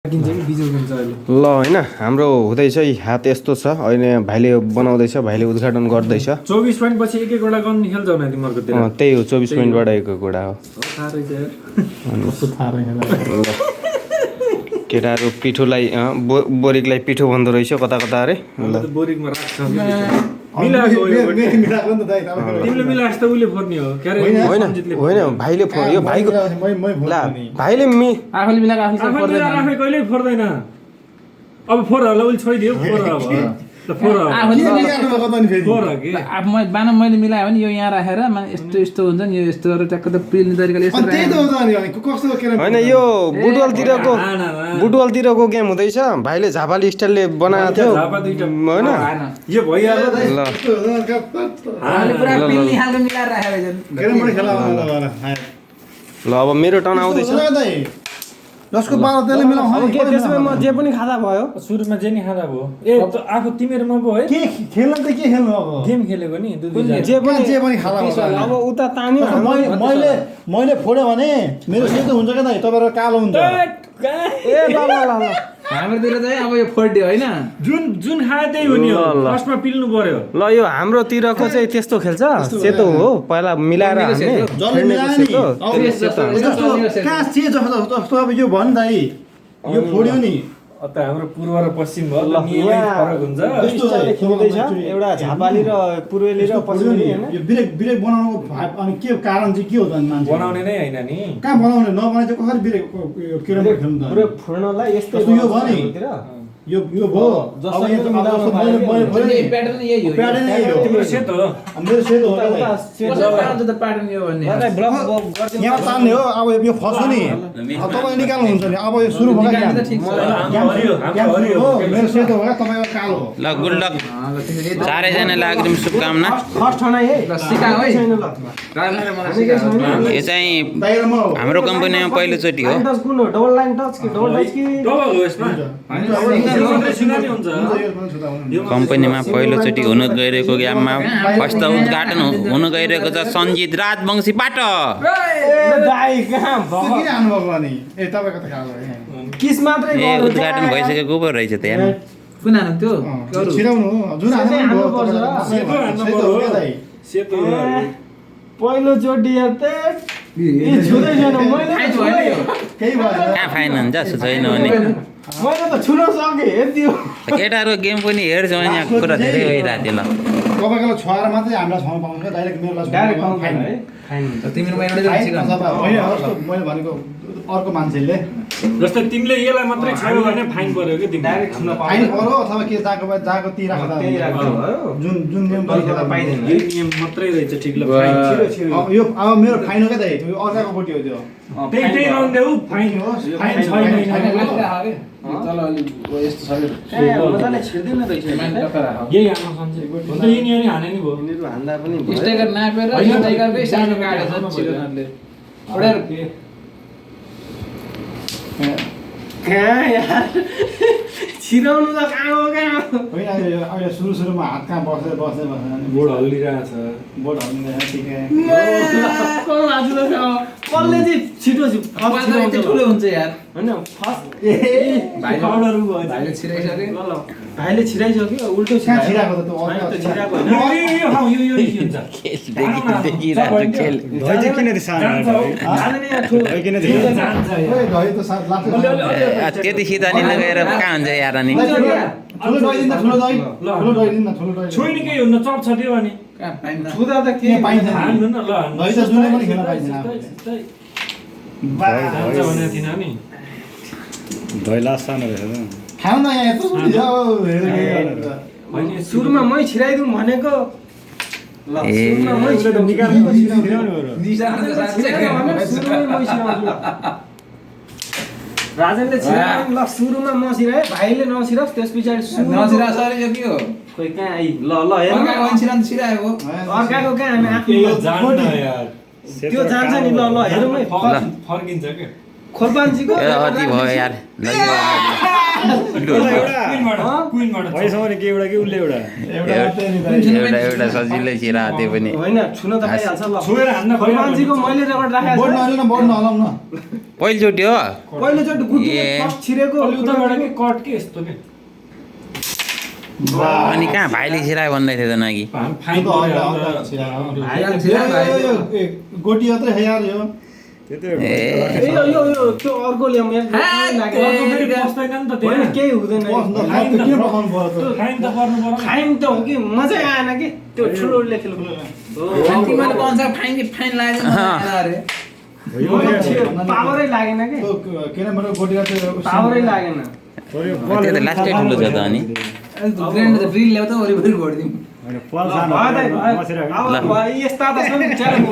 ल होइन हाम्रो हुँदैछ हात यस्तो छ अहिले भाइले बनाउँदैछ भाइले उद्घाटन गर्दैछ 24 पोइन्ट पछि एक एकवटा गन खेल्छ भने तिमीहरुको त्यो त्यही हो 24 पोइन्टबाट एक कुरा हो केटाहरू पिठोलाई बोरिकलाई पिठो भन्दो रहेछ कता कता अरे बोरिकमा राख्छ मिलाएको नि त दाइ तिमीले मिलाएछ त उले फोर्नी हो के अरे होइन भाइले फोर्यो भाइको ला भाइले आफैले मिलाएको आफैले फोर्दैन आफै कहिल्यै फोर्दैन अब फोर होला उले छोइदियो फोर अब मैले मिलायो भने यो यहाँ राखेर यस्तो यस्तो हुन्छ नि यो यस्तो गरेर ट्याक्क त पिल्ने तरिकाले होइन यो बुटवलतिरको गेम हुँदैछ भाइले झापाली स्टाइलले बनाएको थियो होइन यो भइहाल्यो ल अब मेरो टर्न आउँदैछ जसको 12 तेलले मिलाउँ अब के त्यसमा म जे पनि खादा भयो सुरुमा जे नि खादा भयो ए आफू तिमीहरुमा पो है के खेल्न त के खेल्नु अब गेम खेलेको नि जे पनि खादा अब उता तान्यो मैले फोड्यो भने मेरो सेतो हुन्छ के दाइ तपाईहरुको कालो हुन्छ ए ल ल ल हाम्रोतिर चाहिँ अब यो फोर्टी होइन जुन खाए त्यही हो नि फर्स्टमा पिल्नु पर्यो ल यो हाम्रोतिरको चाहिँ त्यस्तो खेल्छ सेतो हो पहिला मिलाएर हाल्ने कहाँ से जस्तो अब यो भन् दाइ यो फोड्यो नि अत हाम्रो पूर्व र पश्चिम भयो ल फरक हुन्छ यस्तो खेल्दैछ एउटा झापाली र पूर्वेली र पश्चिमेली हैन यो ब्रेक बनाउनुको अनि के कारण चाहिँ के हो त मान्छे बनाउने नै हैन नि कहाँ बनाउने नबनाए चाहिँ कसरी ब्रेक केरम खेल्नु त पुरै फोड्नलाई यस्तो यो भयो नि यो भयो जस्तो यो मैले प्याटर्न यही हो प्याटर्न यही हो तिम्रो सेट हो मेरो सेतो हो त प्याटर्न यो भन्ने यहाँ तान्ने हो अब यो फस्यो नि तपाईँ निकाल्नु हुन्छ नि अब यो सुरु भयो मेरो सेतो हो तपाईँ कालो हो ल गुड लक चारैजनालाई अग्रिम शुभकामना फर्स्ट ठनाइ है सिका है यो चाहिँ हाम्रो कम्पनीमा पहिलोचोटि हो टच कुन हो डबल लाइन टच कि डबल टच कि डबल हो यसमा कम्पनीमा पहिलोचोटि हुन गइरहेको गेममा फर्स्ट उद्घाटन हुन गइरहेको छ सञ्जित राजवंशीबाट दाइ कहाँ किन आउनुभएको अनि ए तपाईको त खालो किस मात्रै ए उद्घाटन भइसकेको पो रहेछ त यहाँ कुन हाल्नु त्यो छिराउनु जुन हाल्नु सेतो पहिलो चोटि हेर्थे छुँदै छैन मैले केही भयो कहाँ फाइन हुन्छ जस्तो छैन भने मैले त छुन सकेँ यति हो केटाहरूको गेम पनि हेर्छ भने यहाँ कुरा धेरै भइरहेको थियो ल तपाईँको छुवाएर मात्रै हामीलाई छाउनु पाउँछ डाइरेक्ट मेरो डाइरेक्ट फाइन है तिम्रो मैले भनेको अर्को मान्छेले जस्तै तिमीले यसलाई मात्रै छाड्यो भने फाइन पर्यो के तिमी डाइरेक्ट छुन फाइन पर्यो अथवा के जाको ती राख्दा जुन नियम खेल्दा पाइदैन यो नियम मात्रै रहेछ ठीक ल फाइन छिरो अब यो अब मेरो फाइन हो क्या दाइ यो अर्काको पट्टि हो त्यो त्यही राउन्ड देऊ फाइन हो फाइन छैन तल अलि यस्तो छ मजाले छिर्दैन रहेछ यही हान्न सन्चै हुन्छ यही नि हाने नि भयो यिनीहरू हान्दा पनि स्टेकर नापेर स्टेकरकै सानो काटेछ छिरोनले ओडर कहाँ यार छिराउनु त कहाँ हो होइन अहिले सुरुमा हात कहाँ बस्दै बोर्ड हल्लिरहेछ बोर्ड हल्लिँदैन ठिकै कसले चाहिँ छिटो ठुलो हुन्छ यार होइन फर्स्ट भाइले छिराइसक्यो भाइले छिराइसक्यो उल्टो कहाँ छिराएको त छिराएको खेल त्यति सिधानी नगएर कहाँ हुन्छ यार अनि छोइनी केही हुन्न चप छट्यो भने छुँदा त के हान्नु न ल नि धैला सानो रहेछ खानु न यहाँ यत्रो सुरुमा मै छिराइदिउँ भनेको ल सुरुमा मै राजनले छिरायो ल सुरुमा म छिराएँ भाइले नछिराओस् त्यस पछाडि नछिरा सरी यो के हो खोइ कहाँ आई ल हेर छिराएको अर्काको कहाँ हामी आफ्नो त्यो जान्छ नि ल हेरौँ है फर्किन्छ के खोलपान्जीको अति भयो यार क्विनबाट भइसम्म नि के एउटा कि उसले एउटा एउटा सजिलै छिरा त्यो पनि होइन छुन त पाइहाल्छ ल छुएर हान्न हनुमानजीको मैले रेकर्ड राखेको बोर्ड नहाल्नु न बोर्ड नहलाउँ न पहिलोचोटि हो पहिलोचोटि गुत्तीले ए। फर्स्ट छिरेको उताबाट के कट के यस्तो के अनि कहाँ भाइले छिरायो भन्दै थियो त नगि फाइन गोटी मात्रै है यार यो त्यो त ए यो त्यो अर्को ल्याउँ बस्दैन नि त होइन त्यहाँ केही हुँदैन के पकाउनु पर्यो त फाइन त पर्नु पर्यो खाइम त हो कि मजै आएन कि त्यो ठुलो लेखेको तिमीले भन्छ फाइन कि फाइन लागेन अरे पावरै लागेन कि त्यो के अरे मेरो गोटी पावरै लागेन त्यो त लास्टै ठुलो छ त अनि ग्राइन्डर त ड्रिल ल्याउ त वरिपरि घोडिदिउँ होइन पल सानो भयो दाइ, भयो। बसेर अब यस्ता त छन् च्यालेन्ज